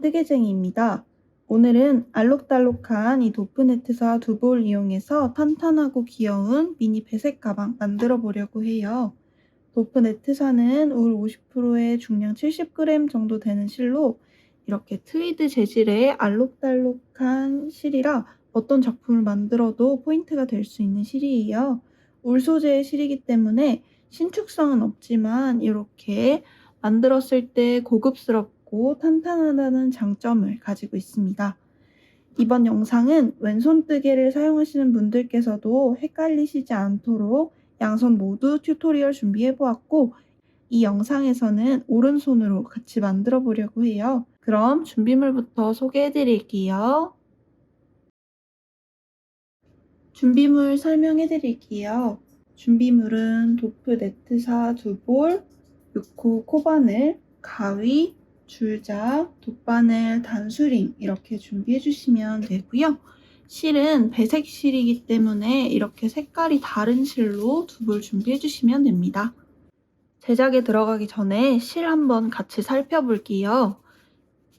뜨개쟁이입니다. 오늘은 알록달록한 이 도프네트사 두 볼 이용해서 탄탄하고 귀여운 미니 배색 가방 만들어 보려고 해요. 도프네트사는 울 50%에 중량 70g 정도 되는 실로 이렇게 트위드 재질의 알록달록한 실이라 어떤 작품을 만들어도 포인트가 될 수 있는 실이에요. 울 소재의 실이기 때문에 신축성은 없지만 이렇게 만들었을 때 고급스럽고 탄탄하다는 장점을 가지고 있습니다. 이번 영상은 왼손뜨개를 사용하시는 분들께서도 헷갈리시지 않도록 양손 모두 튜토리얼 준비해 보았고, 이 영상에서는 오른손으로 같이 만들어 보려고 해요. 그럼 준비물부터 소개해 드릴게요. 준비물 설명해 드릴게요. 준비물은 도프네트사 두 볼, 6호 코바늘, 가위, 줄자, 돗바늘, 단수링 이렇게 준비해 주시면 되고요. 실은 배색 실이기 때문에 이렇게 색깔이 다른 실로 두 볼 준비해 주시면 됩니다. 제작에 들어가기 전에 실 한번 같이 살펴볼게요.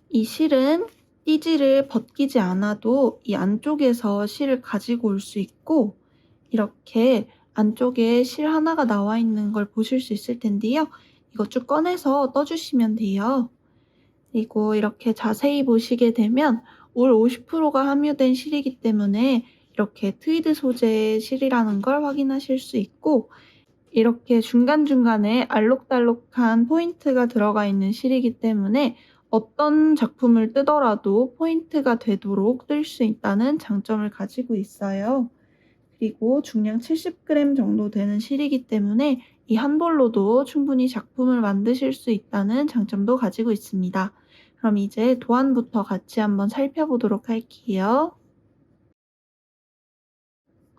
이 실은 띠지를 벗기지 않아도 이 안쪽에서 실을 가지고 올 수 있고, 이렇게 안쪽에 실 하나가 나와 있는 걸 보실 수 있을 텐데요. 이거 쭉 꺼내서 떠주시면 돼요. 그리고 이렇게 자세히 보시게 되면 올 50%가 함유된 실이기 때문에 이렇게 트위드 소재의 실이라는 걸 확인하실 수 있고, 이렇게 중간중간에 알록달록한 포인트가 들어가 있는 실이기 때문에 어떤 작품을 뜨더라도 포인트가 되도록 뜰 수 있다는 장점을 가지고 있어요. 그리고 중량 70g 정도 되는 실이기 때문에 이 한 볼로도 충분히 작품을 만드실 수 있다는 장점도 가지고 있습니다. 그럼 이제 도안부터 같이 한번 살펴보도록 할게요.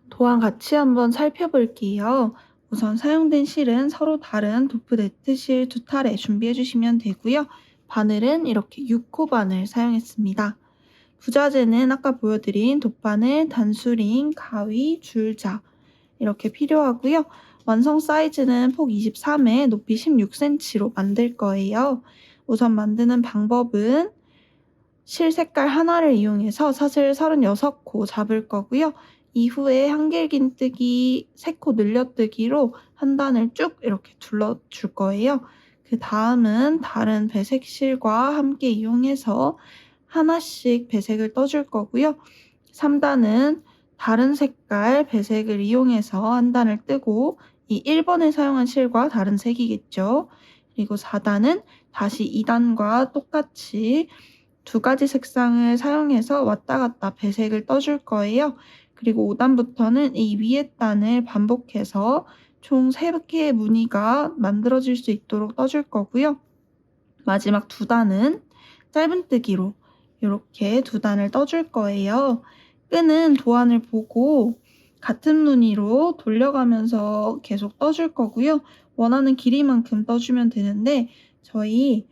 도안 같이 한번 살펴볼게요. 우선 사용된 실은 서로 다른 도프네트 실 두 타래 준비해 주시면 되고요. 바늘은 이렇게 6호 바늘 사용했습니다. 부자재는 아까 보여드린 돗바늘, 단수링, 가위, 줄자 이렇게 필요하고요. 완성 사이즈는 폭 23에 높이 16cm로 만들 거예요. 우선 만드는 방법은 실 색깔 하나를 이용해서 사슬 36코 잡을 거고요. 이후에 한길긴뜨기 3코 늘려뜨기로 한 단을 쭉 이렇게 둘러줄 거예요. 그 다음은 다른 배색 실과 함께 이용해서 하나씩 배색을 떠줄 거고요. 3단은 다른 색깔 배색을 이용해서 한 단을 뜨고, 이 1번에 사용한 실과 다른 색이겠죠. 그리고 4단은 다시 2단과 똑같이 두 가지 색상을 사용해서 왔다 갔다 배색을 떠줄 거예요. 그리고 5단부터는 이 위에 단을 반복해서 총 3개의 무늬가 만들어질 수 있도록 떠줄 거고요. 마지막 2단은 짧은뜨기로 이렇게 2단을 떠줄 거예요. 끈은 도안을 보고 같은 무늬로 돌려가면서 계속 떠줄 거고요. 원하는 길이만큼 떠주면 되는데 저희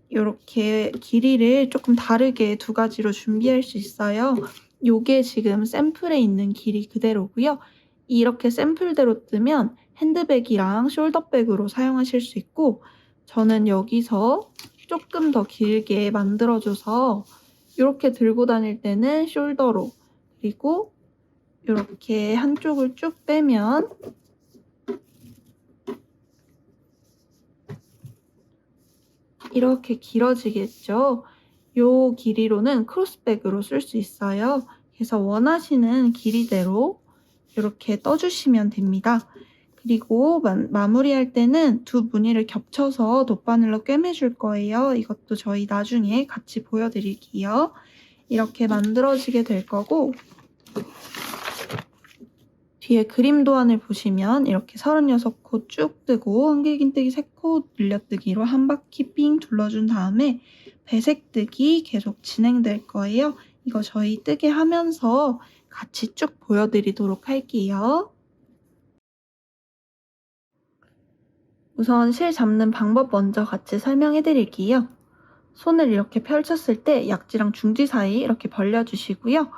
이렇게 길이를 조금 다르게 두 가지로 준비할 수 있어요. 요게 지금 샘플에 있는 길이 그대로고요. 이렇게 샘플대로 뜨면 핸드백이랑 숄더백으로 사용하실 수 있고, 저는 여기서 조금 더 길게 만들어줘서 이렇게 들고 다닐 때는 숄더로, 그리고 이렇게 한쪽을 쭉 빼면 이렇게 길어지겠죠. 요 길이로는 크로스백으로 쓸 수 있어요. 그래서 원하시는 길이대로 이렇게 떠주시면 됩니다. 그리고 마무리할 때는 두 무늬를 겹쳐서 돗바늘로 꿰매줄 거예요. 이것도 저희 나중에 같이 보여드릴게요. 이렇게 만들어지게 될 거고, 뒤에 그림 도안을 보시면 이렇게 36코 쭉 뜨고 한길긴뜨기 3코 늘려뜨기로 한 바퀴 삥 둘러준 다음에 배색뜨기 계속 진행될 거예요. 이거 저희 뜨게 하면서 같이 쭉 보여드리도록 할게요. 우선 실 잡는 방법 먼저 같이 설명해 드릴게요. 손을 이렇게 펼쳤을 때 약지랑 중지 사이 이렇게 벌려주시고요.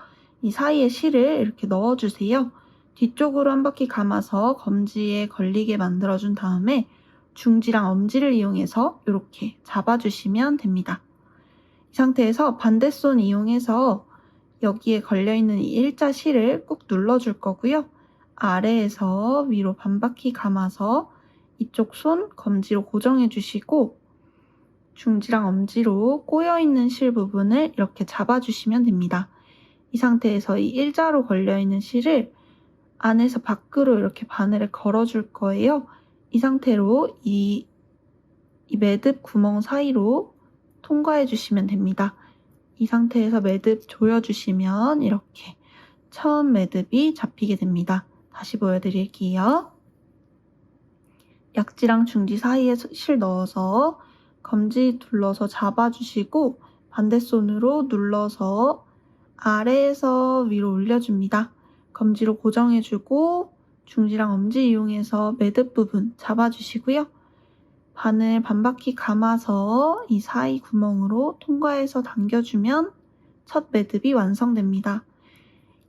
이 사이에 실을 이렇게 넣어주세요. 뒤쪽으로 한 바퀴 감아서 검지에 걸리게 만들어준 다음에 중지랑 엄지를 이용해서 이렇게 잡아주시면 됩니다. 이 상태에서 반대손 이용해서 여기에 걸려있는 이 일자 실을 꾹 눌러줄 거고요. 아래에서 위로 반바퀴 감아서 이쪽 손 검지로 고정해 주시고 중지랑 엄지로 꼬여있는 실 부분을 이렇게 잡아주시면 됩니다. 이 상태에서 이 일자로 걸려있는 실을 안에서 밖으로 이렇게 바늘을 걸어줄 거예요. 이 상태로 이 매듭 구멍 사이로 통과해 주시면 됩니다. 이 상태에서 매듭 조여주시면 이렇게 처음 매듭이 잡히게 됩니다. 다시 보여드릴게요. 약지랑 중지 사이에 실 넣어서 검지 둘러서 잡아주시고 반대손으로 눌러서 아래에서 위로 올려줍니다. 검지로 고정해주고 중지랑 엄지 이용해서 매듭 부분 잡아주시고요. 바늘 반바퀴 감아서 이 사이 구멍으로 통과해서 당겨주면 첫 매듭이 완성됩니다.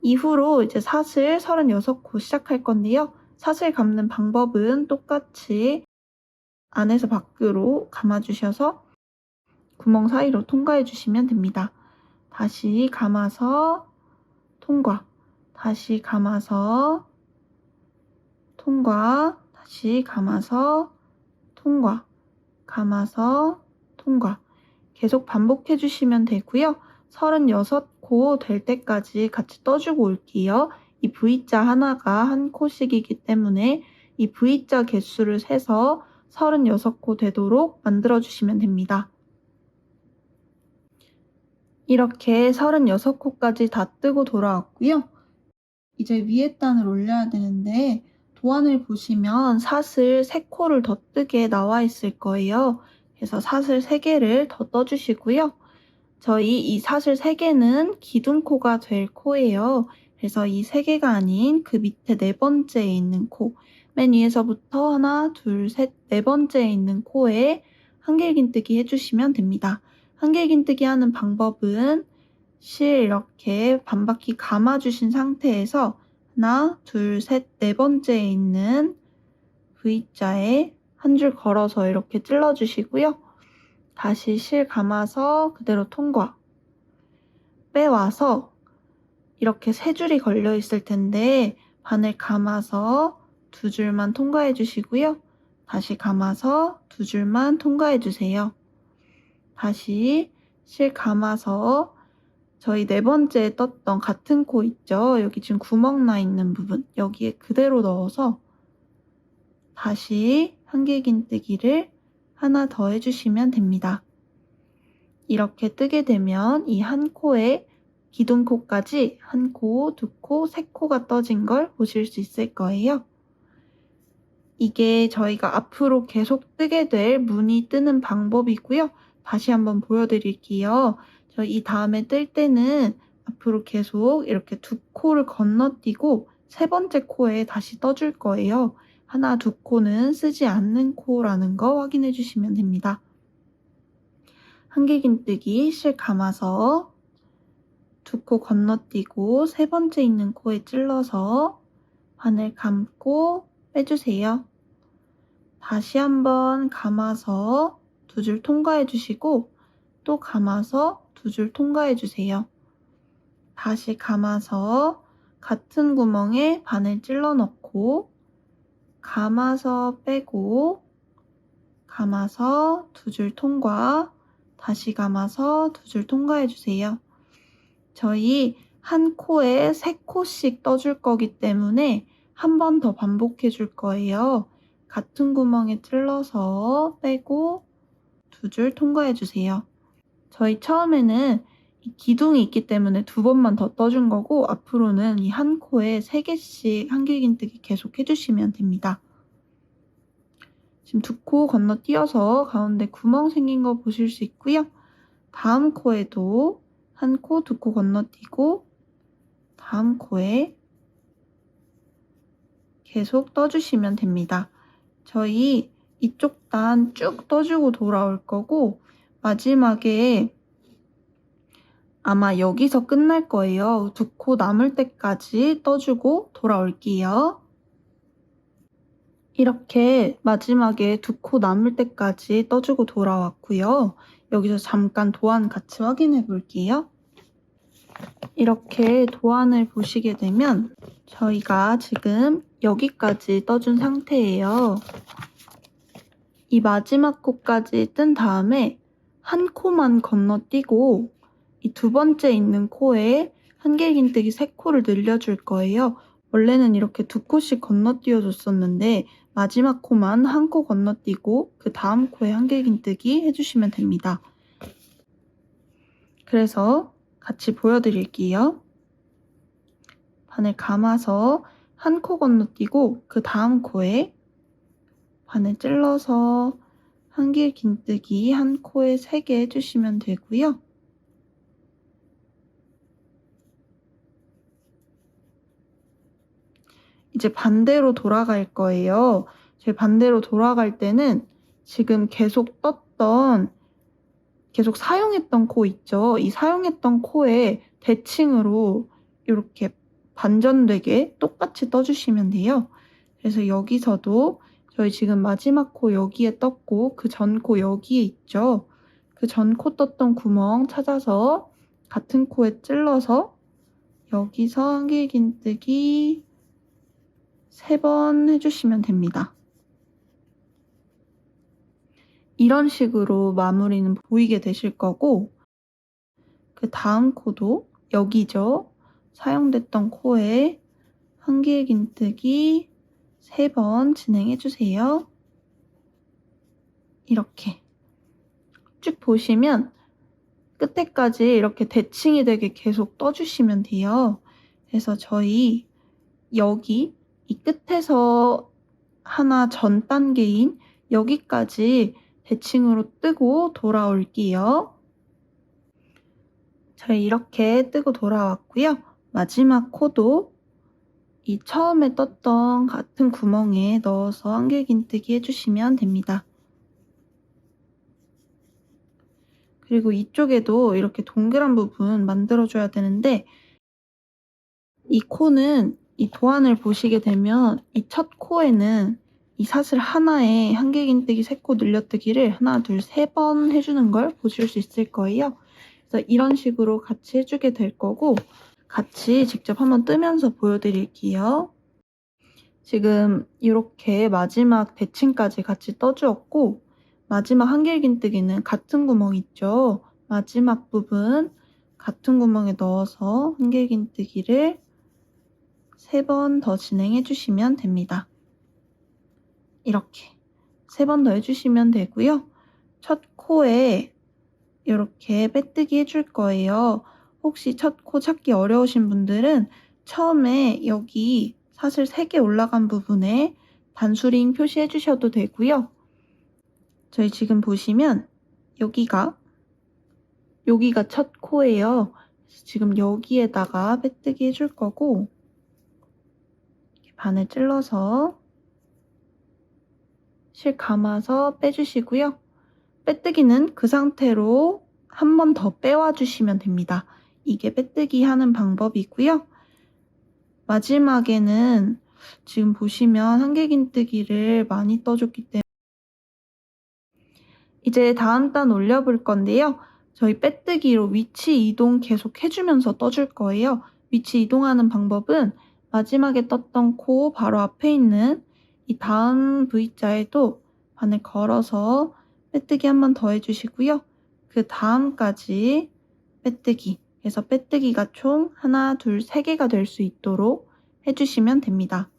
이후로 이제 사슬 36코 시작할 건데요. 사슬 감는 방법은 똑같이 안에서 밖으로 감아주셔서 구멍 사이로 통과해 주시면 됩니다. 다시 감아서 통과, 다시 감아서 통과, 다시 감아서 통과, 감아서 통과. 계속 반복해 주시면 되고요. 36코 될 때까지 같이 떠주고 올게요. 이 V자 하나가 한 코씩이기 때문에 이 V자 개수를 세서 36코 되도록 만들어 주시면 됩니다. 이렇게 36코까지 다 뜨고 돌아왔고요. 이제 위에 단을 올려야 되는데 도안을 보시면 사슬 3코를 더 뜨게 나와 있을 거예요. 그래서 사슬 3개를 더 떠주시고요. 저희 이 사슬 3개는 기둥코가 될 코예요. 그래서 이 3개가 아닌 그 밑에 4번째에 있는 코, 맨 위에서부터 하나, 둘, 셋, 4번째에 있는 코에 한길긴뜨기 해주시면 됩니다. 한길긴뜨기 하는 방법은 실 이렇게 반바퀴 감아주신 상태에서 하나, 둘, 셋, 4번째에 있는 V자에 한 줄 걸어서 이렇게 찔러주시고요. 다시 실 감아서 그대로 통과. 빼와서 이렇게 3줄이 걸려 있을 텐데 바늘 감아서 2줄만 통과해 주시고요. 다시 감아서 2줄만 통과해 주세요. 다시 실 감아서 저희 4번째에 떴던 같은 코 있죠? 여기 지금 구멍 나 있는 부분 여기에 그대로 넣어서 다시 한길긴뜨기를 하나 더 해주시면 됩니다. 이렇게 뜨게 되면 이 한 코에 기둥코까지 1코, 2코, 3코가 떠진 걸 보실 수 있을 거예요. 이게 저희가 앞으로 계속 뜨게 될 무늬 뜨는 방법이고요. 다시 한번 보여드릴게요. 이 다음에 뜰 때는 앞으로 계속 이렇게 2코를 건너뛰고 3번째 코에 다시 떠줄 거예요. 하나, 2코는 쓰지 않는 코라는 거 확인해 주시면 됩니다. 한길긴뜨기 실 감아서 2코 건너뛰고 3번째 있는 코에 찔러서 바늘 감고 빼주세요. 다시 한번 감아서 2줄 통과해 주시고 또 감아서 2줄 통과해 주세요. 다시 감아서 같은 구멍에 바늘 찔러 넣고 감아서 빼고 감아서 2줄 통과, 다시 감아서 2줄 통과해 주세요. 저희 한 코에 3코씩 떠줄 거기 때문에 한 번 더 반복해 줄 거예요. 같은 구멍에 찔러서 빼고 2줄 통과해 주세요. 저희 처음에는 이 기둥이 있기 때문에 2번만 더 떠준 거고 앞으로는 이 한 코에 3개씩 한길긴뜨기 계속 해주시면 됩니다. 지금 2코 건너뛰어서 가운데 구멍 생긴 거 보실 수 있고요. 다음 코에도 1코, 2코 건너뛰고 다음 코에 계속 떠주시면 됩니다. 저희 이쪽 단 쭉 떠주고 돌아올 거고 마지막에 아마 여기서 끝날 거예요. 2코 남을 때까지 떠주고 돌아올게요. 이렇게 마지막에 2코 남을 때까지 떠주고 돌아왔고요. 여기서 잠깐 도안 같이 확인해 볼게요. 이렇게 도안을 보시게 되면 저희가 지금 여기까지 떠준 상태예요. 이 마지막 코까지 뜬 다음에 한 코만 건너뛰고 이 두 번째 있는 코에 한길긴뜨기 3코를 늘려줄 거예요. 원래는 이렇게 2코씩 건너뛰어 줬었는데 마지막 코만 한 코 건너뛰고 그 다음 코에 한길긴뜨기 해주시면 됩니다. 그래서 같이 보여드릴게요. 바늘 감아서 한 코 건너뛰고 그 다음 코에 바늘 찔러서 한길긴뜨기 한 코에 3개 해주시면 되고요. 이제 반대로 돌아갈 거예요. 제 반대로 돌아갈 때는 지금 계속 사용했던 코 있죠? 이 사용했던 코에 대칭으로 이렇게 반전되게 똑같이 떠주시면 돼요. 그래서 여기서도 저희 지금 마지막 코 여기에 떴고 그 전 코 여기에 있죠? 그 전 코 떴던 구멍 찾아서 같은 코에 찔러서 여기서 한길긴뜨기 3번 해주시면 됩니다. 이런 식으로 마무리는 보이게 되실 거고 그 다음 코도 여기죠. 사용됐던 코에 한길긴뜨기 3번 진행해주세요. 이렇게 쭉 보시면 끝에까지 이렇게 대칭이 되게 계속 떠주시면 돼요. 그래서 저희 여기 이 끝에서 하나 전 단계인 여기까지 대칭으로 뜨고 돌아올게요. 저희 이렇게 뜨고 돌아왔고요. 마지막 코도 이 처음에 떴던 같은 구멍에 넣어서 한길긴뜨기 해주시면 됩니다. 그리고 이쪽에도 이렇게 동그란 부분 만들어줘야 되는데 이 코는 이 도안을 보시게 되면 이 첫 코에는 이 사슬 하나에 한길긴뜨기 3코 늘려뜨기를 하나, 둘, 3번 해주는 걸 보실 수 있을 거예요. 그래서 이런 식으로 같이 해주게 될 거고 같이 직접 한번 뜨면서 보여드릴게요. 지금 이렇게 마지막 대칭까지 같이 떠주었고 마지막 한길긴뜨기는 같은 구멍 있죠? 마지막 부분 같은 구멍에 넣어서 한길긴뜨기를 3번 더 진행해 주시면 됩니다. 이렇게 3번 더 해주시면 되고요. 첫 코에 이렇게 빼뜨기 해줄 거예요. 혹시 첫 코 찾기 어려우신 분들은 처음에 여기 사슬 3개 올라간 부분에 단수링 표시해 주셔도 되고요. 저희 지금 보시면 여기가 첫 코예요. 지금 여기에다가 빼뜨기 해줄 거고 바늘 찔러서 실 감아서 빼주시고요. 빼뜨기는 그 상태로 한 번 더 빼와 주시면 됩니다. 이게 빼뜨기 하는 방법이고요. 마지막에는 지금 보시면 한길긴뜨기를 많이 떠줬기 때문에 이제 다음 단 올려볼 건데요. 저희 빼뜨기로 위치 이동 계속 해주면서 떠줄 거예요. 위치 이동하는 방법은 마지막에 떴던 코 바로 앞에 있는 이 다음 V자에도 바늘 걸어서 빼뜨기 한 번 더 해주시고요. 그 다음까지 빼뜨기 해서 빼뜨기가 총 하나, 둘, 3개가 될 수 있도록 해주시면 됩니다.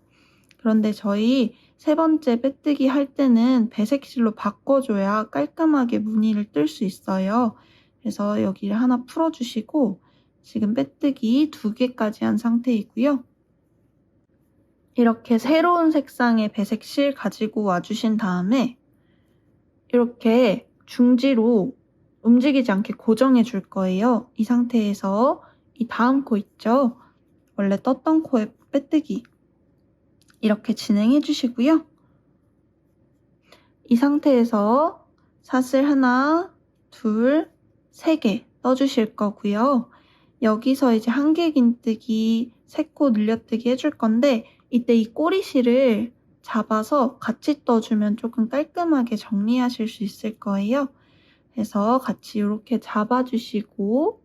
그런데 저희 3번째 빼뜨기 할 때는 배색실로 바꿔줘야 깔끔하게 무늬를 뜰 수 있어요. 그래서 여기를 하나 풀어주시고 지금 빼뜨기 2개까지 한 상태이고요. 이렇게 새로운 색상의 배색실 가지고 와주신 다음에 이렇게 중지로 움직이지 않게 고정해 줄 거예요. 이 상태에서 이 다음 코 있죠? 원래 떴던 코에 빼뜨기 이렇게 진행해 주시고요. 이 상태에서 사슬 하나, 둘, 3개 떠주실 거고요. 여기서 이제 한길긴뜨기 3코 늘려뜨기 해줄 건데 이때 이 꼬리실을 잡아서 같이 떠주면 조금 깔끔하게 정리하실 수 있을 거예요. 해서 같이 이렇게 잡아주시고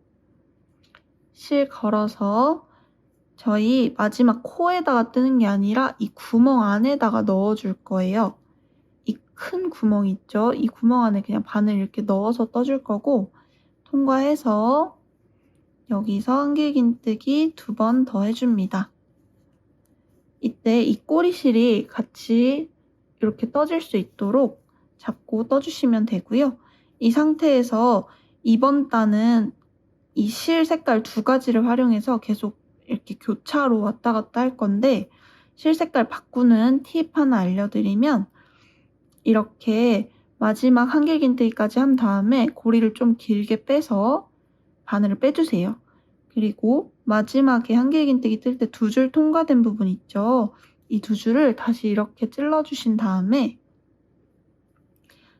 실 걸어서 저희 마지막 코에다가 뜨는 게 아니라 이 구멍 안에다가 넣어줄 거예요. 이 큰 구멍 있죠? 이 구멍 안에 그냥 바늘 이렇게 넣어서 떠줄 거고 통과해서 여기서 한길긴뜨기 2번 더 해줍니다. 이때 이 꼬리실이 같이 이렇게 떠질 수 있도록 잡고 떠주시면 되고요. 이 상태에서 이번 단은 이 실 색깔 2가지를 활용해서 계속 이렇게 교차로 왔다 갔다 할 건데 실 색깔 바꾸는 팁 하나 알려드리면 이렇게 마지막 한길긴뜨기까지 한 다음에 고리를 좀 길게 빼서 바늘을 빼주세요. 그리고 마지막에 한길긴뜨기 뜰 때 2줄 통과된 부분 있죠? 이 2줄을 다시 이렇게 찔러주신 다음에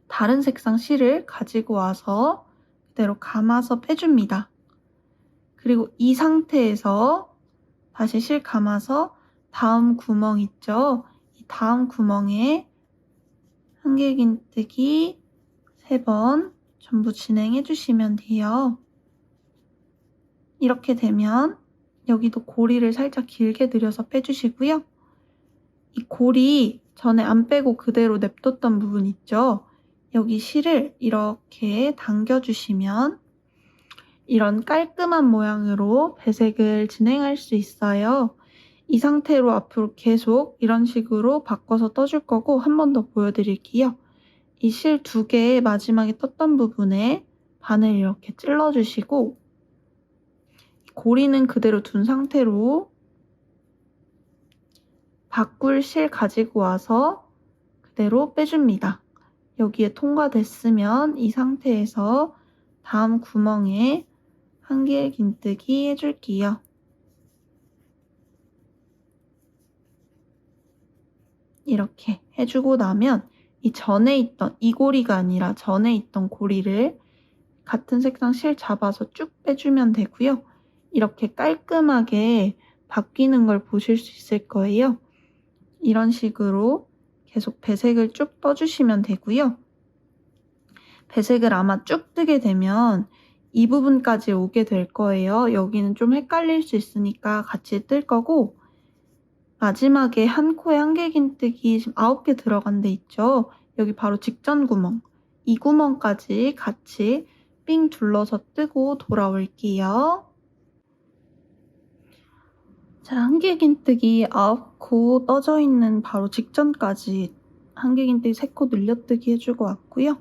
다른 색상 실을 가지고 와서 그대로 감아서 빼줍니다. 그리고 이 상태에서 다시 실 감아서 다음 구멍 있죠? 이 다음 구멍에 한길긴뜨기 3번 전부 진행해 주시면 돼요. 이렇게 되면 여기도 고리를 살짝 길게 들여서 빼주시고요. 이 고리 전에 안 빼고 그대로 냅뒀던 부분 있죠? 여기 실을 이렇게 당겨주시면 이런 깔끔한 모양으로 배색을 진행할 수 있어요. 이 상태로 앞으로 계속 이런 식으로 바꿔서 떠줄 거고 한 번 더 보여드릴게요. 이 실 2개의 마지막에 떴던 부분에 바늘 이렇게 찔러주시고 고리는 그대로 둔 상태로 바꿀 실 가지고 와서 그대로 빼줍니다. 여기에 통과됐으면 이 상태에서 다음 구멍에 한길긴뜨기 해줄게요. 이렇게 해주고 나면 이 전에 있던 이 고리가 아니라 전에 있던 고리를 같은 색상 실 잡아서 쭉 빼주면 되고요. 이렇게 깔끔하게 바뀌는 걸 보실 수 있을 거예요. 이런 식으로 계속 배색을 쭉 떠주시면 되고요. 배색을 아마 쭉 뜨게 되면 이 부분까지 오게 될 거예요. 여기는 좀 헷갈릴 수 있으니까 같이 뜰 거고 마지막에 한 코에 한길긴뜨기 지금 9개 들어간 데 있죠? 여기 바로 직전 구멍, 이 구멍까지 같이 삥 둘러서 뜨고 돌아올게요. 자, 한길긴뜨기 9코 떠져 있는 바로 직전까지 한길긴뜨기 3코 늘려뜨기 해주고 왔고요.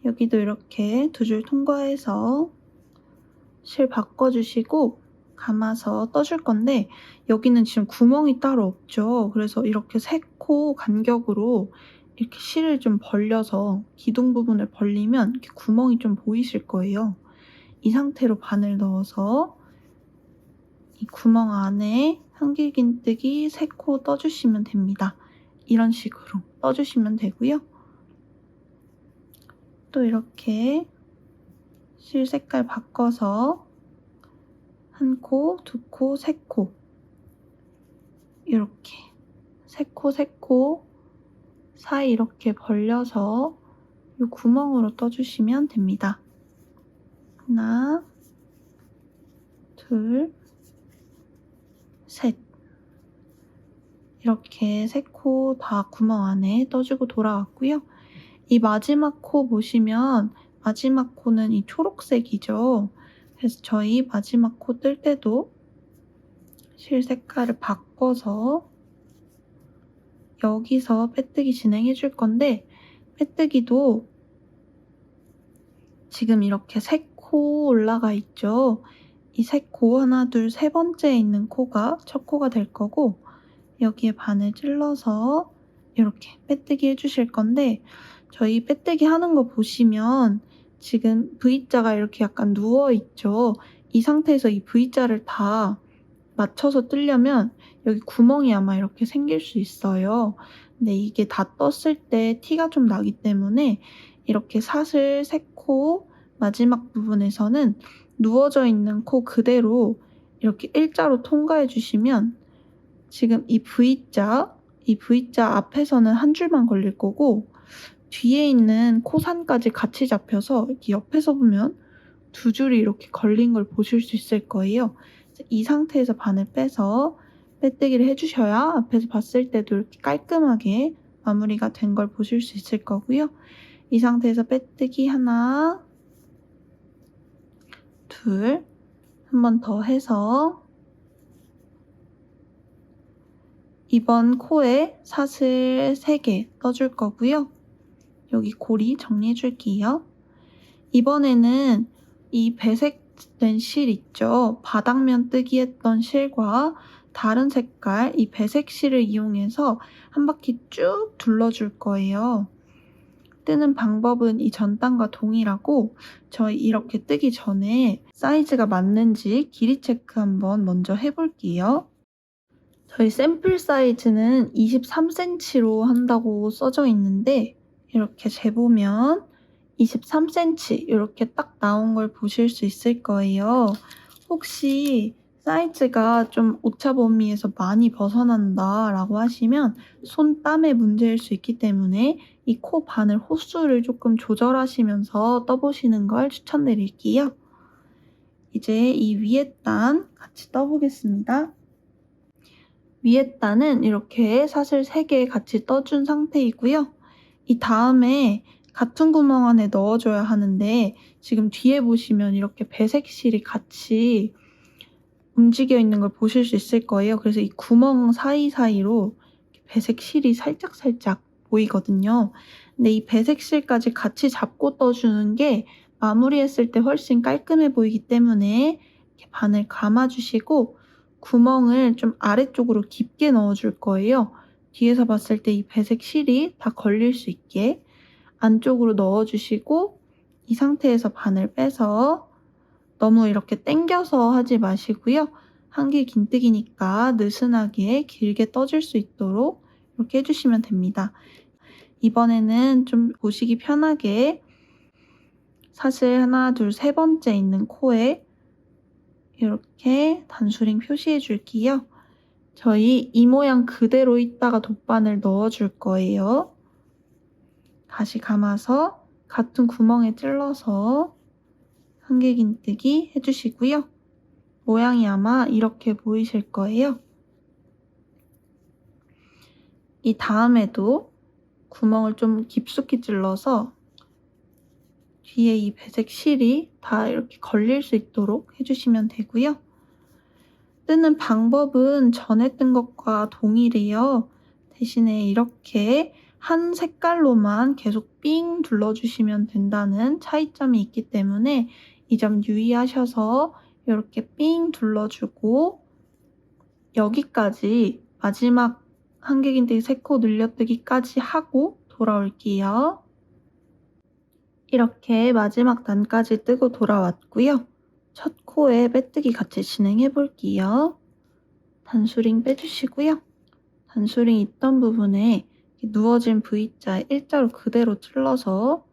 여기도 이렇게 2줄 통과해서 실 바꿔주시고 감아서 떠줄 건데 여기는 지금 구멍이 따로 없죠. 그래서 이렇게 3코 간격으로 이렇게 실을 좀 벌려서 기둥 부분을 벌리면 이렇게 구멍이 좀 보이실 거예요. 이 상태로 바늘 넣어서 이 구멍 안에 한길긴뜨기 3코 떠주시면 됩니다. 이런 식으로 떠주시면 되고요. 또 이렇게 실 색깔 바꿔서 1코, 2코, 3코 이렇게 3코, 3코 사이 이렇게 벌려서 이 구멍으로 떠주시면 됩니다. 하나, 둘, 셋 이렇게 3코 다 구멍 안에 떠주고 돌아왔고요. 이 마지막 코 보시면 마지막 코는 이 초록색이죠. 그래서 저희 마지막 코 뜰 때도 실 색깔을 바꿔서 여기서 빼뜨기 진행해 줄 건데 빼뜨기도 지금 이렇게 3코 올라가 있죠. 이 3코 하나, 둘, 3번째에 있는 코가 첫 코가 될 거고 여기에 바늘 찔러서 이렇게 빼뜨기 해주실 건데 저희 빼뜨기 하는 거 보시면 지금 V자가 이렇게 약간 누워있죠. 이 상태에서 이 V자를 다 맞춰서 뜨려면 여기 구멍이 아마 이렇게 생길 수 있어요. 근데 이게 다 떴을 때 티가 좀 나기 때문에 이렇게 사슬 3코 마지막 부분에서는 누워져 있는 코 그대로 이렇게 일자로 통과해 주시면 지금 이 V자 앞에서는 한 줄만 걸릴 거고 뒤에 있는 코산까지 같이 잡혀서 이렇게 옆에서 보면 두 줄이 이렇게 걸린 걸 보실 수 있을 거예요. 이 상태에서 바늘 빼서 빼뜨기를 해 주셔야 앞에서 봤을 때도 이렇게 깔끔하게 마무리가 된 걸 보실 수 있을 거고요. 이 상태에서 빼뜨기 하나, 둘, 한 번 더 해서 이번 코에 사슬 3개 떠줄 거고요. 여기 고리 정리해 줄게요. 이번에는 이 배색된 실 있죠? 바닥면 뜨기 했던 실과 다른 색깔 이 배색 실을 이용해서 한 바퀴 쭉 둘러줄 거예요. 뜨는 방법은 이 전단과 동일하고 저희 이렇게 뜨기 전에 사이즈가 맞는지 길이 체크 한번 먼저 해볼게요. 저희 샘플 사이즈는 23cm로 한다고 써져 있는데 이렇게 재보면 23cm 이렇게 딱 나온 걸 보실 수 있을 거예요. 혹시 사이즈가 좀 오차 범위에서 많이 벗어난다 라고 하시면 손땀의 문제일 수 있기 때문에 이 코 바늘 호수를 조금 조절하시면서 떠보시는 걸 추천드릴게요. 이제 이 위에 단 같이 떠보겠습니다. 위에 단은 이렇게 사슬 3개 같이 떠준 상태이고요. 이 다음에 같은 구멍 안에 넣어줘야 하는데 지금 뒤에 보시면 이렇게 배색 실이 같이 움직여 있는 걸 보실 수 있을 거예요. 그래서 이 구멍 사이사이로 배색 실이 살짝살짝 보이거든요. 근데 이 배색 실까지 같이 잡고 떠주는 게 마무리했을 때 훨씬 깔끔해 보이기 때문에 이렇게 바늘 감아주시고 구멍을 좀 아래쪽으로 깊게 넣어줄 거예요. 뒤에서 봤을 때 이 배색 실이 다 걸릴 수 있게 안쪽으로 넣어주시고 이 상태에서 바늘 빼서 너무 이렇게 당겨서 하지 마시고요. 한길 긴뜨기니까 느슨하게 길게 떠줄 수 있도록 이렇게 해주시면 됩니다. 이번에는 좀 보시기 편하게 사슬 하나, 둘, 세 번째 있는 코에 이렇게 단수링 표시해 줄게요. 저희 이 모양 그대로 있다가 돗바늘 넣어줄 거예요. 다시 감아서 같은 구멍에 찔러서 한길긴뜨기 해주시고요. 모양이 아마 이렇게 보이실 거예요. 이 다음에도 구멍을 좀 깊숙이 찔러서 뒤에 이 배색 실이 다 이렇게 걸릴 수 있도록 해주시면 되고요. 뜨는 방법은 전에 뜬 것과 동일해요. 대신에 이렇게 한 색깔로만 계속 삥 둘러주시면 된다는 차이점이 있기 때문에 이 점 유의하셔서 이렇게 삥 둘러주고 여기까지 마지막 한길긴뜨기 3코 늘려뜨기까지 하고 돌아올게요. 이렇게 마지막 단까지 뜨고 돌아왔고요. 첫 코에 빼뜨기 같이 진행해 볼게요. 단수링 빼주시고요. 단수링 있던 부분에 누워진 V자 일자로 그대로 찔러서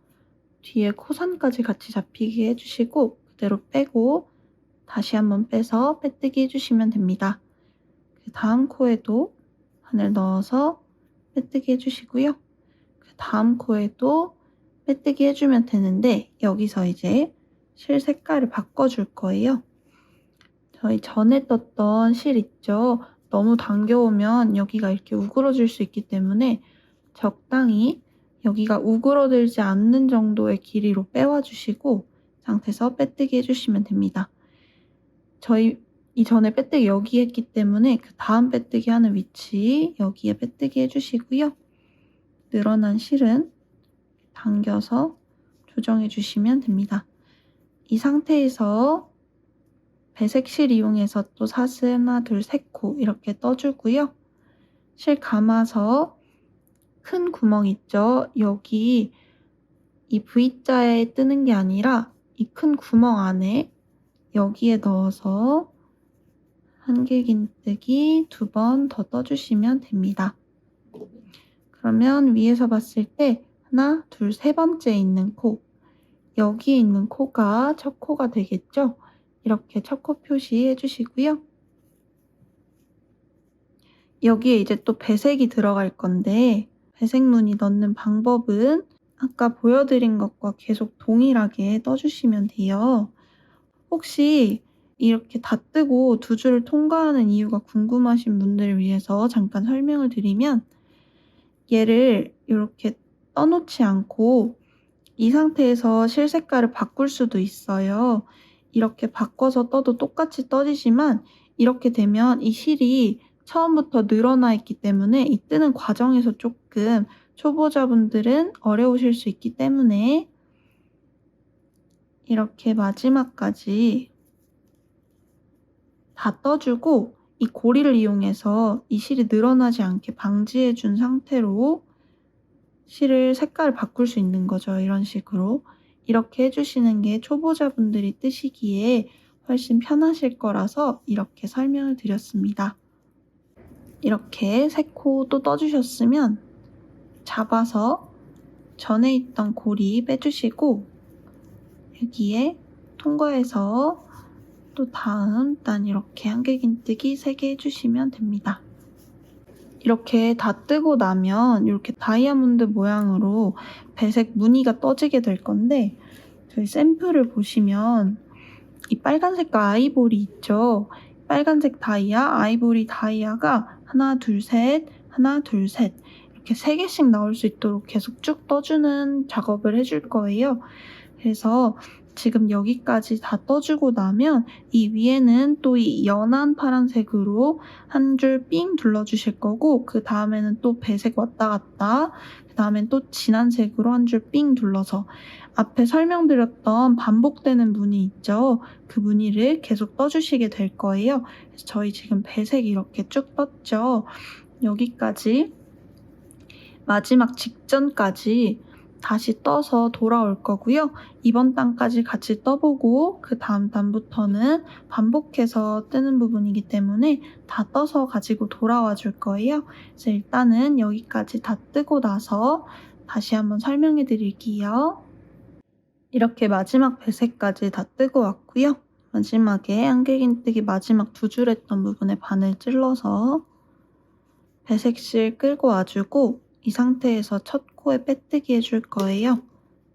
뒤에 코선까지 같이 잡히게 해주시고 그대로 빼고 다시 한번 빼서 빼뜨기 해주시면 됩니다. 그 다음 코에도 바늘 넣어서 빼뜨기 해주시고요. 그 다음 코에도 빼뜨기 해주면 되는데 여기서 이제 실 색깔을 바꿔줄 거예요. 저희 전에 떴던 실 있죠? 너무 당겨오면 여기가 이렇게 우그러질 수 있기 때문에 적당히 여기가 우그러들지 않는 정도의 길이로 빼와주시고 상태에서 빼뜨기 해주시면 됩니다. 저희 이전에 빼뜨기 여기 했기 때문에 그 다음 빼뜨기 하는 위치 여기에 빼뜨기 해주시고요. 늘어난 실은 당겨서 조정해 주시면 됩니다. 이 상태에서 배색 실 이용해서 또 사슬 하나, 둘, 3코 이렇게 떠주고요. 실 감아서 큰 구멍 있죠? 여기 이 V자에 뜨는 게 아니라 이 큰 구멍 안에 여기에 넣어서 한길긴뜨기 2번 더 떠주시면 됩니다. 그러면 위에서 봤을 때 하나, 둘, 세 번째 있는 코 여기에 있는 코가 첫 코가 되겠죠? 이렇게 첫 코 표시해 주시고요. 여기에 이제 또 배색이 들어갈 건데 배색 무늬 넣는 방법은 아까 보여드린 것과 계속 동일하게 떠주시면 돼요. 혹시 이렇게 다 뜨고 두 줄을 통과하는 이유가 궁금하신 분들을 위해서 잠깐 설명을 드리면, 얘를 이렇게 떠 놓지 않고 이 상태에서 실 색깔을 바꿀 수도 있어요. 이렇게 바꿔서 떠도 똑같이 떠지지만, 이렇게 되면 이 실이 처음부터 늘어나 있기 때문에 이 뜨는 과정에서 조금 초보자분들은 어려우실 수 있기 때문에, 이렇게 마지막까지 다 떠주고 이 고리를 이용해서 이 실이 늘어나지 않게 방지해 준 상태로 실을 색깔을 바꿀 수 있는 거죠. 이런 식으로. 이렇게 해 주시는 게 초보자분들이 뜨시기에 훨씬 편하실 거라서 이렇게 설명을 드렸습니다. 이렇게 3코 또 떠 주셨으면 잡아서 전에 있던 고리 빼주시고, 여기에 통과해서 또 다음 단 이렇게 한길긴뜨기 3개 해주시면 됩니다. 이렇게 다 뜨고 나면 이렇게 다이아몬드 모양으로 배색 무늬가 떠지게 될 건데, 저희 샘플을 보시면 이 빨간색 아이보리 있죠? 빨간색 다이아, 아이보리 다이아가 하나, 둘, 셋, 하나, 둘, 셋 이렇게 3개씩 나올 수 있도록 계속 쭉 떠주는 작업을 해줄 거예요. 그래서 지금 여기까지 다 떠주고 나면 이 위에는 또 이 연한 파란색으로 한 줄 삥 둘러주실 거고, 그 다음에는 또 배색 왔다 갔다, 그 다음엔 또 진한 색으로 한 줄 삥 둘러서 앞에 설명드렸던 반복되는 무늬 있죠? 그 무늬를 계속 떠주시게 될 거예요. 그래서 저희 지금 배색 이렇게 쭉 떴죠? 여기까지 마지막 직전까지 다시 떠서 돌아올 거고요. 이번 단까지 같이 떠보고 그 다음 단부터는 반복해서 뜨는 부분이기 때문에 다 떠서 가지고 돌아와 줄 거예요. 그래서 일단은 여기까지 다 뜨고 나서 다시 한번 설명해 드릴게요. 이렇게 마지막 배색까지 다 뜨고 왔고요. 마지막에 한길긴뜨기 마지막 2줄 했던 부분에 바늘 찔러서 배색실 끌고 와주고, 이 상태에서 첫 코에 빼뜨기 해줄 거예요.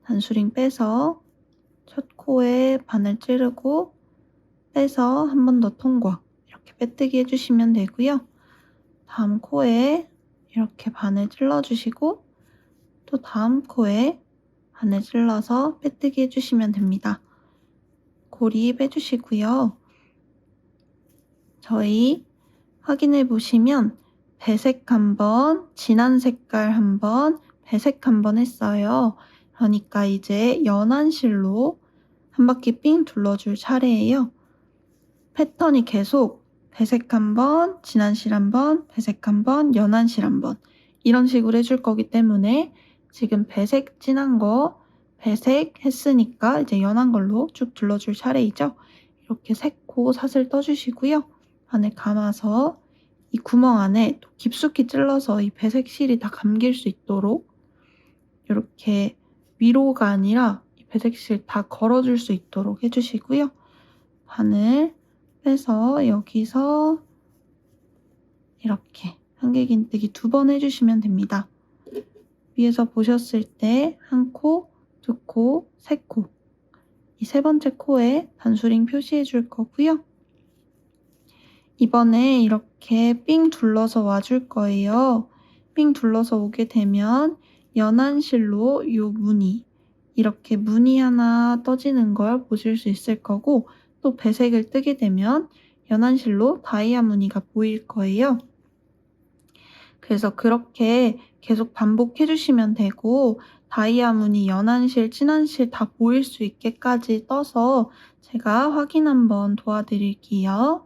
단수링 빼서 첫 코에 바늘 찌르고 빼서 한 번 더 통과, 이렇게 빼뜨기 해주시면 되고요. 다음 코에 이렇게 바늘 찔러주시고 또 다음 코에 바늘 찔러서 빼뜨기 해주시면 됩니다. 고리 빼주시고요. 저희 확인해 보시면 배색 한번, 진한 색깔 한번, 배색 한번 했어요. 그러니까 이제 연한 실로 한 바퀴 삥 둘러줄 차례예요. 패턴이 계속 배색 한번, 진한 실 한번, 배색 한번, 연한 실 한번 이런 식으로 해줄 거기 때문에, 지금 배색 진한 거 배색 했으니까 이제 연한 걸로 쭉 둘러줄 차례이죠. 이렇게 3코 사슬 떠주시고요. 바늘 감아서 이 구멍 안에 또 깊숙이 찔러서 이 배색 실이 다 감길 수 있도록 이렇게 위로가 아니라 이 배색 실 다 걸어줄 수 있도록 해주시고요. 바늘 빼서 여기서 이렇게 한길긴뜨기 2번 해주시면 됩니다. 위에서 보셨을 때 1코, 2코, 3코, 이 3번째 코에 단수링 표시해 줄 거고요. 이번에 이렇게 삥 둘러서 와줄 거예요. 삥 둘러서 오게 되면 연한 실로 이 무늬, 이렇게 무늬 하나 떠지는 걸 보실 수 있을 거고, 또 배색을 뜨게 되면 연한 실로 다이아 무늬가 보일 거예요. 그래서 그렇게 계속 반복해 주시면 되고, 다이아 무늬, 연한 실, 진한 실 다 보일 수 있게까지 떠서 제가 확인 한번 도와드릴게요.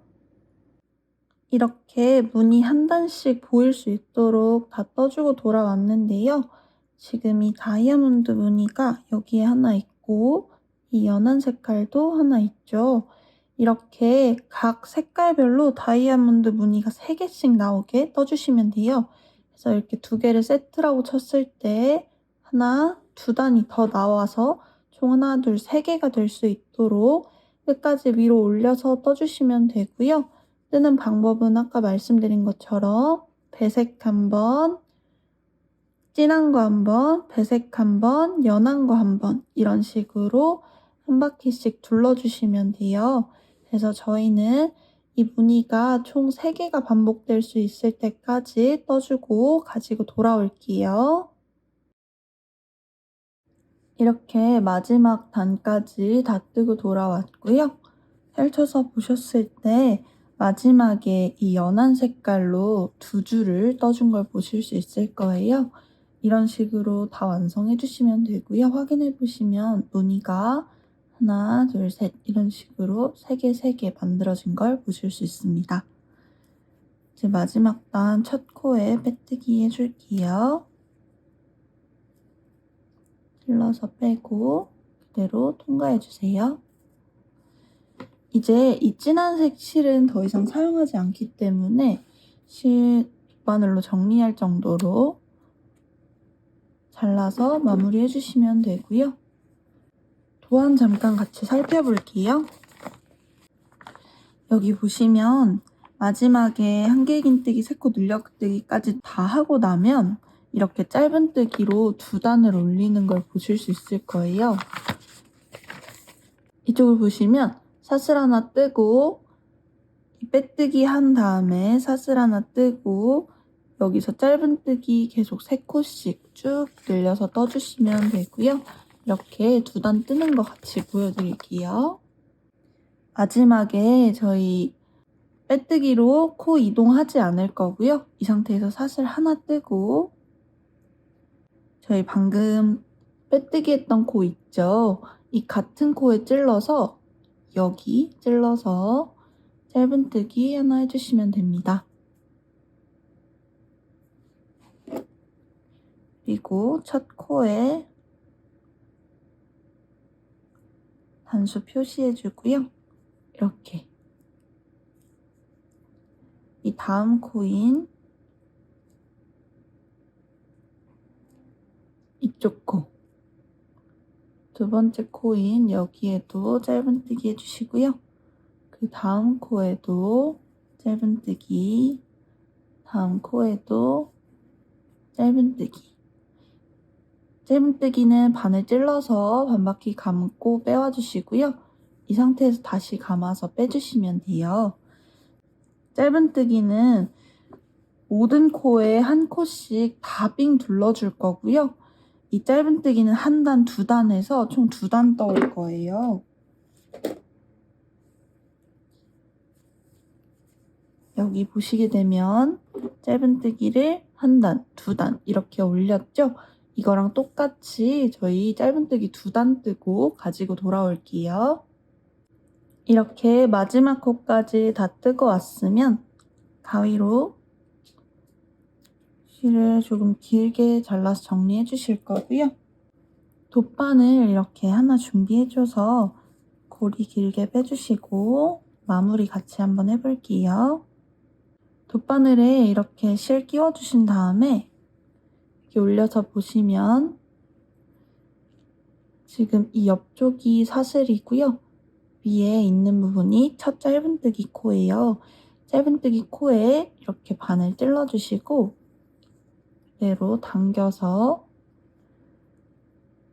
이렇게 무늬 한 단씩 보일 수 있도록 다 떠주고 돌아왔는데요. 지금 이 다이아몬드 무늬가 여기에 하나 있고 이 연한 색깔도 하나 있죠. 이렇게 각 색깔별로 다이아몬드 무늬가 3개씩 나오게 떠주시면 돼요. 그래서 이렇게 2개를 세트라고 쳤을 때 하나, 2단이 더 나와서 총 하나, 둘, 3개가 될 수 있도록 끝까지 위로 올려서 떠주시면 되고요. 뜨는 방법은 아까 말씀드린 것처럼 배색 한번, 진한 거 한 번, 배색 한 번, 연한 거 한 번 이런 식으로 한 바퀴씩 둘러주시면 돼요. 그래서 저희는 이 무늬가 총 3개가 반복될 수 있을 때까지 떠주고 가지고 돌아올게요. 이렇게 마지막 단까지 다 뜨고 돌아왔고요. 펼쳐서 보셨을 때 마지막에 이 연한 색깔로 2줄을 떠준 걸 보실 수 있을 거예요. 이런 식으로 다 완성해 주시면 되고요. 확인해 보시면 무늬가 하나, 둘, 셋 이런 식으로 3개, 3개 만들어진 걸 보실 수 있습니다. 이제 마지막 단 첫 코에 빼뜨기 해줄게요. 찔러서 빼고 그대로 통과해 주세요. 이제 이 진한색 실은 더 이상 사용하지 않기 때문에 실 돗바늘로 정리할 정도로 잘라서 마무리해 주시면 되고요. 도안 잠깐 같이 살펴볼게요. 여기 보시면 마지막에 한길긴뜨기, 3코 늘려뜨기까지 다 하고 나면 이렇게 짧은뜨기로 2단을 올리는 걸 보실 수 있을 거예요. 이쪽을 보시면 사슬 하나 뜨고 빼뜨기 한 다음에 사슬 하나 뜨고 여기서 짧은뜨기 계속 3코씩 쭉 늘려서 떠주시면 되고요. 이렇게 2단 뜨는 거 같이 보여드릴게요. 마지막에 저희 빼뜨기로 코 이동하지 않을 거고요. 이 상태에서 사슬 하나 뜨고 저희 방금 빼뜨기 했던 코 있죠? 이 같은 코에 찔러서 여기 찔러서 짧은뜨기 하나 해주시면 됩니다. 그리고 첫 코에 단수 표시해주고요. 이렇게 이 다음 코인 이쪽 코, 2번째 코인 여기에도 짧은뜨기 해주시고요. 그 다음 코에도 짧은뜨기, 다음 코에도 짧은뜨기. 짧은뜨기는 바늘 찔러서 반바퀴 감고 빼와주시고요. 이 상태에서 다시 감아서 빼주시면 돼요. 짧은뜨기는 모든 코에 한 코씩 다 삥 둘러줄 거고요. 이 짧은뜨기는 한 단, 2단 해서 총 2단 떠올 거예요. 여기 보시게 되면 짧은뜨기를 한 단, 2단 이렇게 올렸죠? 이거랑 똑같이 저희 짧은뜨기 2단 뜨고 가지고 돌아올게요. 이렇게 마지막 코까지 다 뜨고 왔으면 가위로 실을 조금 길게 잘라서 정리해 주실 거고요. 돗바늘 이렇게 하나 준비해줘서 고리 길게 빼주시고 마무리 같이 한번 해볼게요. 돗바늘에 이렇게 실 끼워주신 다음에 이렇게 올려서 보시면 지금 이 옆쪽이 사슬이고요. 위에 있는 부분이 첫 짧은뜨기 코예요. 짧은뜨기 코에 이렇게 바늘 찔러주시고 그대로 당겨서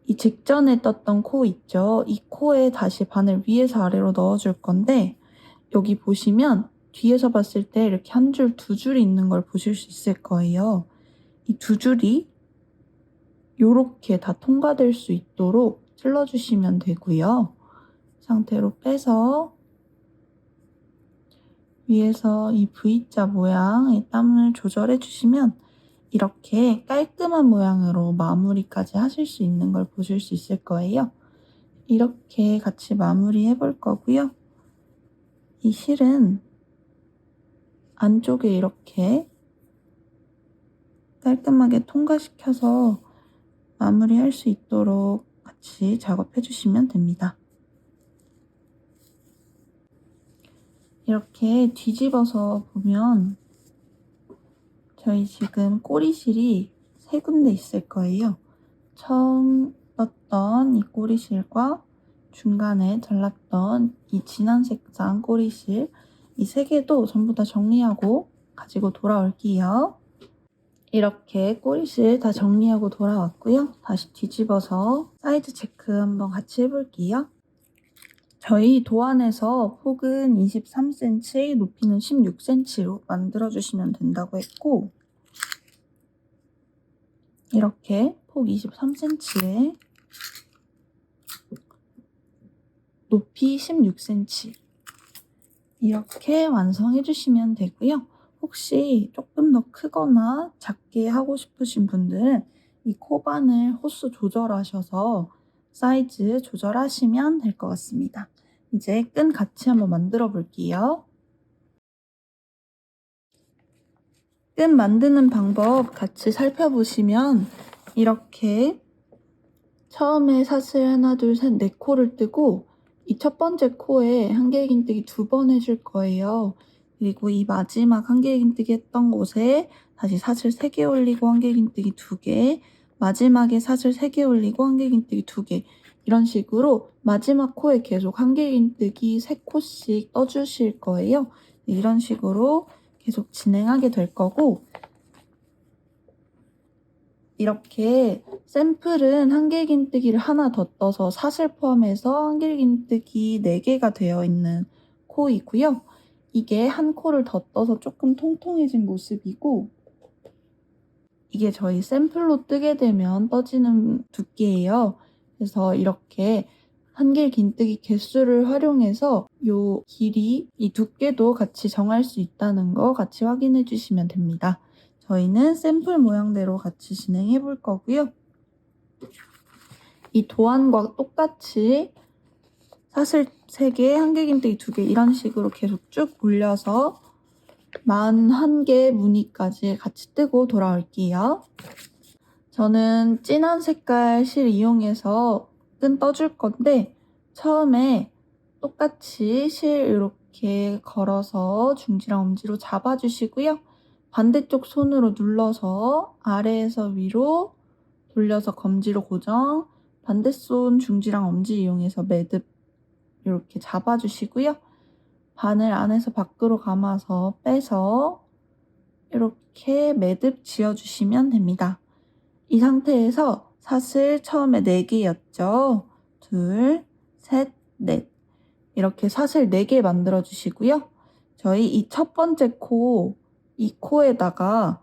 이 직전에 떴던 코 있죠? 이 코에 다시 바늘 위에서 아래로 넣어줄 건데 여기 보시면 뒤에서 봤을 때 이렇게 한 줄, 2줄이 있는 걸 보실 수 있을 거예요. 이 2줄이 이렇게 다 통과될 수 있도록 찔러주시면 되고요. 상태로 빼서 위에서 이 V자 모양의 땀을 조절해 주시면 이렇게 깔끔한 모양으로 마무리까지 하실 수 있는 걸 보실 수 있을 거예요. 이렇게 같이 마무리 해볼 거고요. 이 실은 안쪽에 이렇게 깔끔하게 통과시켜서 마무리할 수 있도록 같이 작업해 주시면 됩니다. 이렇게 뒤집어서 보면 저희 지금 꼬리실이 3군데 있을 거예요. 처음 떴던 이 꼬리실과 중간에 잘랐던 이 진한 색상 꼬리실 이 3개도 전부 다 정리하고 가지고 돌아올게요. 이렇게 꼬리실 다 정리하고 돌아왔고요. 다시 뒤집어서 사이즈 체크 한번 같이 해볼게요. 저희 도안에서 폭은 23cm, 높이는 16cm로 만들어주시면 된다고 했고, 이렇게 폭 23cm에 높이 16cm 이렇게 완성해 주시면 되고요. 혹시 조금 더 크거나 작게 하고 싶으신 분들은 이 코바늘 호수 조절하셔서 사이즈 조절하시면 될 것 같습니다. 이제 끈 같이 한번 만들어 볼게요. 끈 만드는 방법 같이 살펴보시면 이렇게 처음에 사슬 하나, 둘, 셋, 네 코를 뜨고 이 첫 번째 코에 한길긴뜨기 2번 해줄 거예요. 그리고 이 마지막 한길긴뜨기 했던 곳에 다시 사슬 3개 올리고 한길긴뜨기 2개, 마지막에 사슬 3개 올리고 한길긴뜨기 2개, 이런 식으로 마지막 코에 계속 한길긴뜨기 3코씩 떠주실 거예요. 이런 식으로 계속 진행하게 될 거고, 이렇게 샘플은 한길긴뜨기를 하나 더 떠서 사슬 포함해서 한길긴뜨기 4개가 되어 있는 코이고요. 이게 한 코를 더 떠서 조금 통통해진 모습이고, 이게 저희 샘플로 뜨게 되면 떠지는 두께예요. 그래서 이렇게 한길긴뜨기 개수를 활용해서 요 길이, 이 두께도 같이 정할 수 있다는 거 같이 확인해 주시면 됩니다. 저희는 샘플 모양대로 같이 진행해 볼 거고요. 이 도안과 똑같이 사슬 3개, 한길긴뜨기 2개 이런 식으로 계속 쭉 올려서 41개 무늬까지 같이 뜨고 돌아올게요. 저는 진한 색깔 실 이용해서 끈 떠줄 건데, 처음에 똑같이 실 이렇게 걸어서 중지랑 엄지로 잡아주시고요. 반대쪽 손으로 눌러서 아래에서 위로 돌려서 검지로 고정, 반대손 중지랑 엄지 이용해서 매듭 이렇게 잡아주시고요. 바늘 안에서 밖으로 감아서 빼서 이렇게 매듭 지어주시면 됩니다. 이 상태에서 사슬 처음에 4개였죠. 2, 셋, 넷. 이렇게 사슬 4개 만들어 주시고요. 저희 이 첫 번째 코, 이 코에다가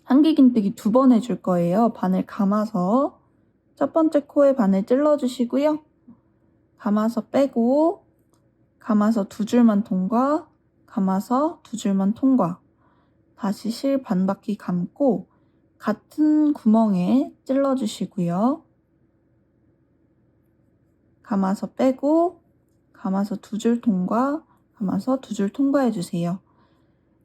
한길긴뜨기 2번 해줄 거예요. 바늘 감아서 첫 번째 코에 바늘 찔러 주시고요. 감아서 빼고, 감아서 2줄만 통과, 감아서 2줄만 통과. 다시 실 반바퀴 감고 같은 구멍에 찔러 주시고요. 감아서 빼고, 감아서 2줄 통과, 감아서 2줄 통과해 주세요.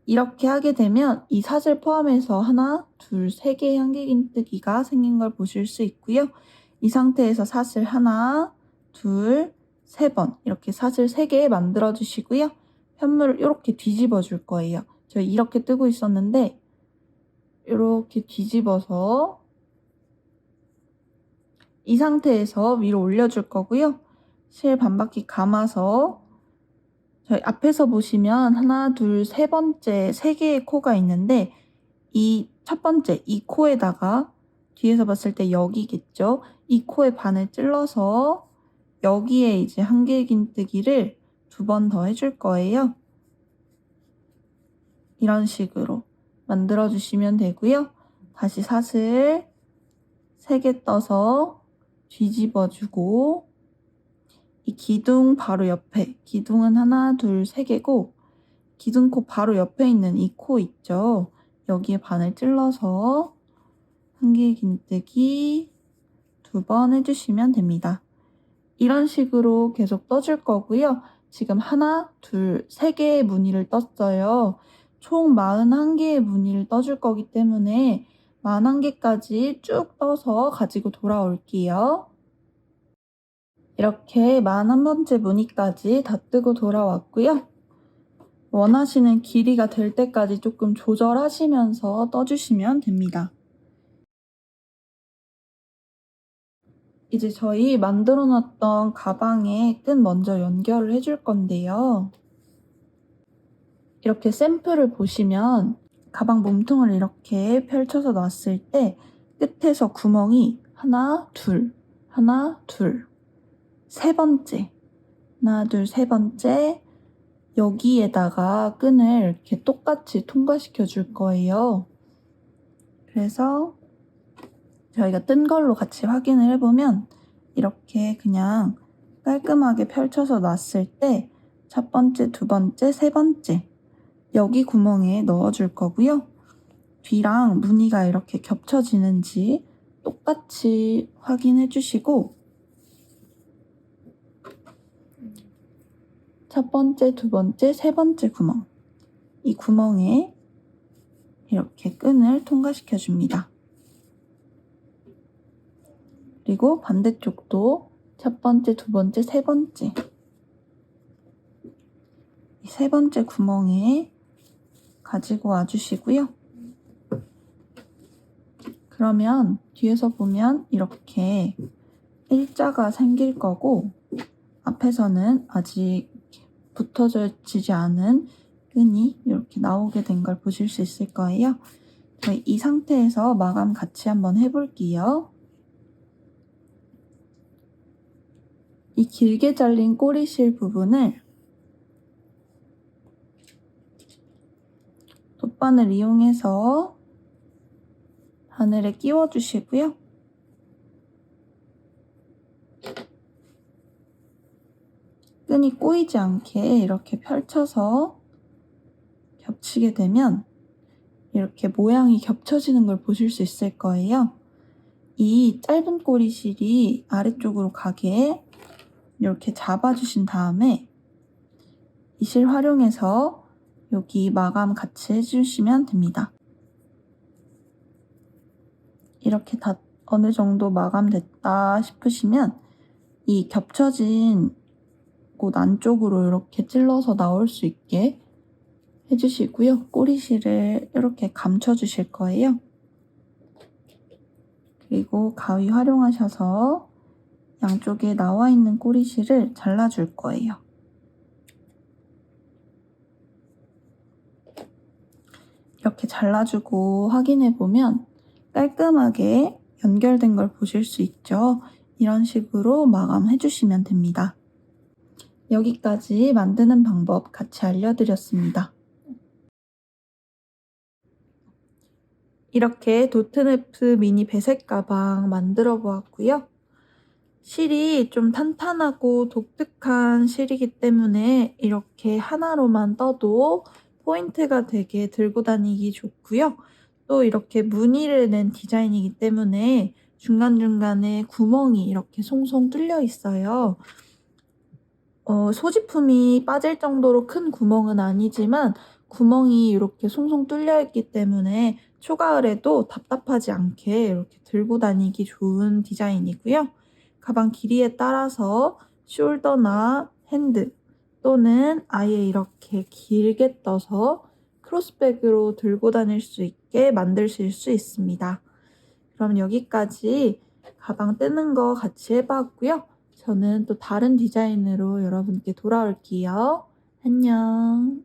이렇게 하게 되면 이 사슬 포함해서 하나, 둘, 3개의 한길긴뜨기가 생긴 걸 보실 수 있고요. 이 상태에서 사슬 하나, 둘, 3번 이렇게 사슬 3개 만들어 주시고요. 편물을 이렇게 뒤집어 줄 거예요. 저희 이렇게 뜨고 있었는데 이렇게 뒤집어서 이 상태에서 위로 올려줄 거고요. 실 반바퀴 감아서 저희 앞에서 보시면 하나, 둘, 세 번째 3개의 코가 있는데 이 첫 번째 이 코에다가 뒤에서 봤을 때 여기겠죠. 이 코에 바늘 찔러서 여기에 이제 한길긴뜨기를 2번 더 해줄 거예요. 이런 식으로 만들어 주시면 되고요. 다시 사슬 3개 떠서 뒤집어 주고, 이 기둥 바로 옆에, 기둥은 하나, 둘, 3개고 기둥코 바로 옆에 있는 이 코 있죠. 여기에 바늘 찔러서 한길긴뜨기 2번 해주시면 됩니다. 이런 식으로 계속 떠줄 거고요. 지금 하나, 둘, 3개의 무늬를 떴어요. 총 41개의 무늬를 떠줄 거기 때문에 41개까지 쭉 떠서 가지고 돌아올게요. 이렇게 41번째 무늬까지 다 뜨고 돌아왔고요. 원하시는 길이가 될 때까지 조금 조절하시면서 떠주시면 됩니다. 이제 저희 만들어 놨던 가방에 끈 먼저 연결을 해줄 건데요. 이렇게 샘플을 보시면 가방 몸통을 이렇게 펼쳐서 놨을 때 끝에서 구멍이 하나, 둘, 하나, 둘, 세 번째, 하나, 둘, 세 번째, 여기에다가 끈을 이렇게 똑같이 통과시켜 줄 거예요. 그래서 저희가 뜬 걸로 같이 확인을 해보면 이렇게 그냥 깔끔하게 펼쳐서 놨을 때 첫 번째, 두 번째, 세 번째 여기 구멍에 넣어줄 거고요. 뒤랑 무늬가 이렇게 겹쳐지는지 똑같이 확인해 주시고 첫 번째, 두 번째, 세 번째 구멍 이 구멍에 이렇게 끈을 통과시켜 줍니다. 그리고 반대쪽도 첫 번째, 두 번째, 세 번째 이 세 번째 구멍에 가지고 와주시고요. 그러면 뒤에서 보면 이렇게 일자가 생길 거고 앞에서는 아직 붙어지지 않은 끈이 이렇게 나오게 된 걸 보실 수 있을 거예요. 저희 이 상태에서 마감 같이 한번 해볼게요. 이 길게 잘린 꼬리실 부분을 돗바늘 이용해서 바늘에 끼워 주시고요. 끈이 꼬이지 않게 이렇게 펼쳐서 겹치게 되면 이렇게 모양이 겹쳐지는 걸 보실 수 있을 거예요. 이 짧은 꼬리실이 아래쪽으로 가게 이렇게 잡아주신 다음에 이 실 활용해서 여기 마감 같이 해주시면 됩니다. 이렇게 다 어느 정도 마감됐다 싶으시면 이 겹쳐진 곳 안쪽으로 이렇게 찔러서 나올 수 있게 해주시고요. 꼬리실을 이렇게 감춰주실 거예요. 그리고 가위 활용하셔서 양쪽에 나와 있는 꼬리실을 잘라줄 거예요. 이렇게 잘라주고 확인해보면 깔끔하게 연결된 걸 보실 수 있죠. 이런 식으로 마감해주시면 됩니다. 여기까지 만드는 방법 같이 알려드렸습니다. 이렇게 도트네프 미니 배색 가방 만들어 보았고요. 실이 좀 탄탄하고 독특한 실이기 때문에 이렇게 하나로만 떠도 포인트가 되게 들고 다니기 좋고요. 또 이렇게 무늬를 낸 디자인이기 때문에 중간중간에 구멍이 이렇게 송송 뚫려 있어요. 소지품이 빠질 정도로 큰 구멍은 아니지만 구멍이 이렇게 송송 뚫려 있기 때문에 초가을에도 답답하지 않게 이렇게 들고 다니기 좋은 디자인이고요. 가방 길이에 따라서 숄더나 핸드 또는 아예 이렇게 길게 떠서 크로스백으로 들고 다닐 수 있게 만드실 수 있습니다. 그럼 여기까지 가방 뜨는 거 같이 해봤고요. 저는 또 다른 디자인으로 여러분께 돌아올게요. 안녕.